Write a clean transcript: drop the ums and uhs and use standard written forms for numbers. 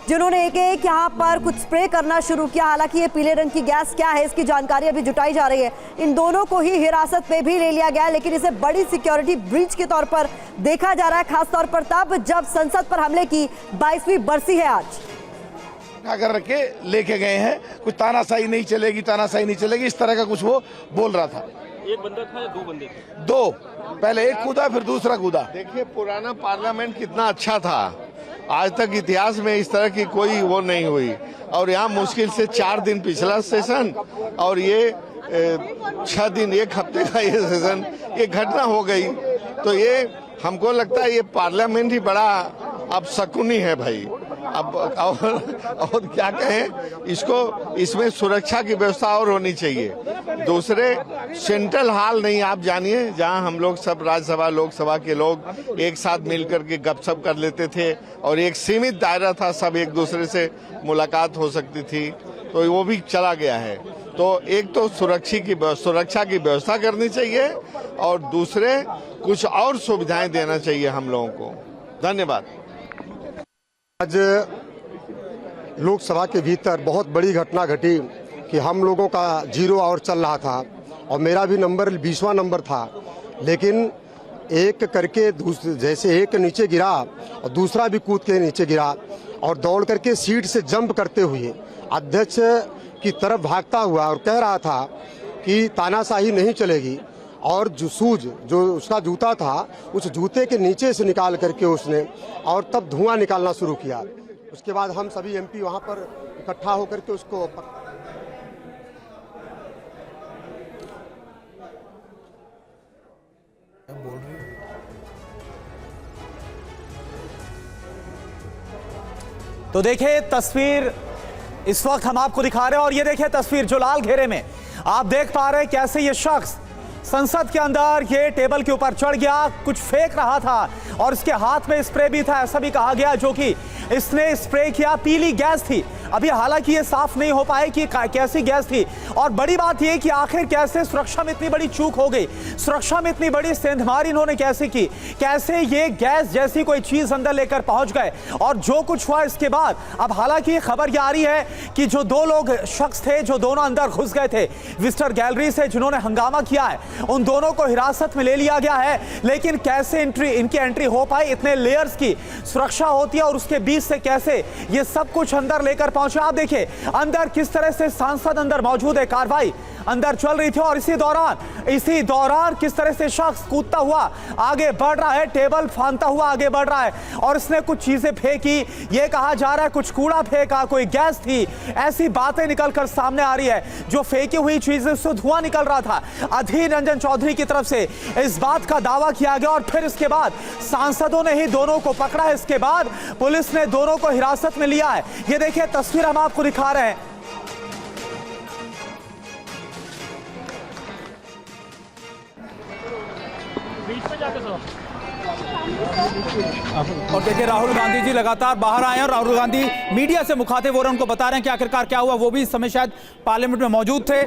जिन्होंने एक यहाँ पर कुछ स्प्रे करना शुरू किया। हालांकि ये पीले रंग की गैस क्या है इसकी जानकारी अभी जुटाई जा रही है। इन दोनों को ही हिरासत में भी ले लिया गया है, लेकिन इसे बड़ी सिक्योरिटी ब्रीच के तौर पर देखा जा रहा है, खासतौर पर तब जब संसद पर हमले की 22वीं बरसी है। आज अगर रखे लेके गए हैं, कुछ तानाशाही नहीं चलेगी, तानाशाही नहीं चलेगी, इस तरह का कुछ वो बोल रहा था। एक बंदा था या दो बंदे थे? दो, पहले एक कूदा फिर दूसरा कूदा। देखिए पुराना पार्लियामेंट कितना अच्छा था, आज तक इतिहास में इस तरह की कोई वो नहीं हुई। और यहाँ मुश्किल से 4 दिन पिछला सेशन और ये 6 दिन, एक हफ्ते का ये सेशन, ये घटना हो गई। तो ये हमको लगता है ये पार्लियामेंट ही बड़ा अब शकुनी है भाई। अब और क्या कहें इसको, इसमें सुरक्षा की व्यवस्था और होनी चाहिए। दूसरे सेंट्रल हॉल नहीं, आप जानिए, जहां हम लोग सब राज्यसभा लोकसभा के लोग एक साथ मिलकर के गपशप कर लेते थे और एक सीमित दायरा था, सब एक दूसरे से मुलाकात हो सकती थी, तो वो भी चला गया है। तो एक तो सुरक्षा की व्यवस्था करनी चाहिए और दूसरे कुछ और सुविधाएं देना चाहिए हम लोगों को। धन्यवाद। आज लोकसभा के भीतर बहुत बड़ी घटना घटी कि हम लोगों का 0 आवर चल रहा था और मेरा भी नंबर 20वां नंबर था, लेकिन एक करके जैसे एक नीचे गिरा और दूसरा भी कूद के नीचे गिरा और दौड़ करके सीट से जंप करते हुए अध्यक्ष की तरफ भागता हुआ और कह रहा था कि तानाशाही नहीं चलेगी। और जो उसका जूता था उस जूते के नीचे से निकाल करके उसने और तब धुआं निकालना शुरू किया। उसके बाद हम सभी एमपी वहां पर इकट्ठा होकर के उसको तो देखिए तस्वीर इस वक्त हम आपको दिखा रहे हैं और ये देखिए तस्वीर जो लाल घेरे में आप देख पा रहे हैं कैसे ये शख्स संसद के अंदर ये टेबल के ऊपर चढ़ गया, कुछ फेंक रहा था और इसके हाथ में स्प्रे भी था, ऐसा भी कहा गया, जो कि इसने स्प्रे किया। पीली गैस थी। अभी हालांकि ये साफ नहीं हो पाए कि कैसी गैस थी। और बड़ी बात यह कि आखिर कैसे सुरक्षा में इतनी बड़ी चूक हो गई, सुरक्षा में इतनी बड़ी सेंधमारी इन्होंने कैसे की, कैसे ये गैस जैसी कोई चीज अंदर लेकर पहुंच गए और जो कुछ हुआ इसके बाद। अब हालांकि खबर ये आ रही है कि जो 2 लोग शख्स थे जो दोनों अंदर घुस गए थे विजिटर गैलरी से, जिन्होंने हंगामा किया है, उन दोनों को हिरासत में ले लिया गया है। लेकिन कैसे इनकी एंट्री हो पाई, इतने लेयर्स की सुरक्षा होती है और उसके बीच से कैसे ये सब कुछ अंदर लेकर पहुंचे। आप देखिए अंदर किस तरह से सांसद अंदर मौजूद है, कार्रवाई अंदर चल रही थी और इसी दौरान किस तरह से शख्स कूदता हुआ आगे बढ़ रहा है, टेबल फांदता हुआ आगे बढ़ रहा है और इसने कुछ चीजें फेंकी। ये कहा जा रहा है कुछ कूड़ा फेंका, कोई गैस थी, ऐसी बातें निकलकर सामने आ रही है। जो फेंकी हुई चीजें से धुआं निकल रहा था। अधीर रंजन चौधरी की तरफ से इस बात का दावा किया गया और फिर इसके बाद सांसदों ने ही दोनों को पकड़ा है। इसके बाद पुलिस ने दोनों को हिरासत में लिया है। ये देखिए तस्वीर हम आपको दिखा रहे हैं। और देखिए राहुल गांधी जी लगातार बाहर आए हैं और राहुल गांधी मीडिया से मुखातिब हो रहे हैं, उनको बता रहे हैं कि आखिरकार क्या हुआ। वो भी इस समय शायद पार्लियामेंट में मौजूद थे।